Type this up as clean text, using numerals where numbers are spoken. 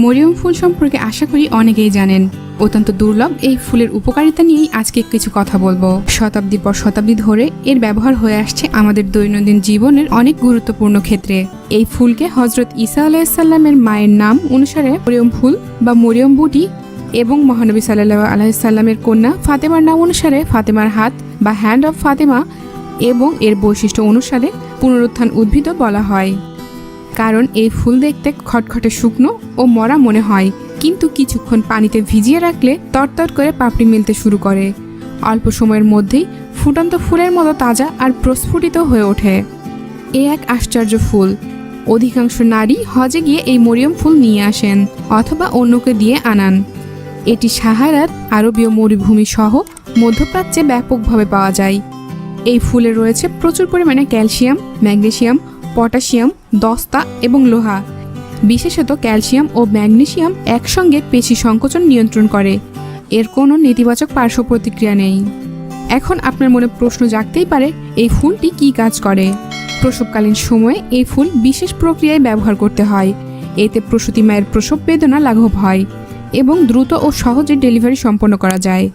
মরিয়ম ফুল সম্পর্কে আশা করি অনেকেই জানেন। অত্যন্ত দুর্লভ এই ফুলের উপকারিতা নিয়েই আজকে কিছু কথা বলবো। শতাব্দী পর শতাব্দী ধরে এর ব্যবহার হয়ে আসছে আমাদের দৈনন্দিন জীবনের অনেক গুরুত্বপূর্ণ ক্ষেত্রে। এই ফুলকে হজরত ঈসা আলাইহিসসালামের মায়ের নাম অনুসারে মরিয়ম ফুল বা মরিয়ম বুটি এবং মহানবী সাল্লাল্লাহু আলাইহি সাল্লামের কন্যা ফাতেমার নাম অনুসারে ফাতেমার হাত বা হ্যান্ড অফ ফাতেমা এবং এর বৈশিষ্ট্য অনুসারে পুনরুত্থান উদ্ভিদও বলা হয়। কারণ এই ফুল দেখতে খটখটে শুকনো ও মরা মনে হয়, কিন্তু কিছুক্ষণ পানিতে ভিজিয়ে রাখলে তরতর করে পাপড়ি মেলতে শুরু করে। অল্প সময়ের মধ্যেই ফুটন্ত ফুলের মতো তাজা আর প্রস্ফুটিত হয়ে ওঠে। এ এক আশ্চর্য ফুল। অধিকাংশ নারী হজে গিয়ে এই মরিয়ম ফুল নিয়ে আসেন অথবা অন্যকে দিয়ে আনান। এটি সাহারার আরবীয় মরুভূমি সহ মধ্যপ্রাচ্যে ব্যাপকভাবে পাওয়া যায়। এই ফুলে রয়েছে প্রচুর পরিমাণে ক্যালসিয়াম, ম্যাগনেসিয়াম, পটাশিয়াম, দস্তা এবং লোহা। বিশেষত ক্যালসিয়াম ও ম্যাগনেসিয়াম একসঙ্গে পেশি সংকোচন নিয়ন্ত্রণ করে। এর কোনো নেতিবাচক পার্শ্ব প্রতিক্রিয়া নেই। এখন আপনার মনে প্রশ্ন জাগতেই পারে, এই ফুলটি কী কাজ করে? প্রসবকালীন সময়ে এই ফুল বিশেষ প্রক্রিয়ায় ব্যবহার করতে হয়। এতে প্রসূতি মায়ের প্রসব বেদনা লাঘব হয় এবং দ্রুত ও সহজে ডেলিভারি সম্পন্ন করা যায়।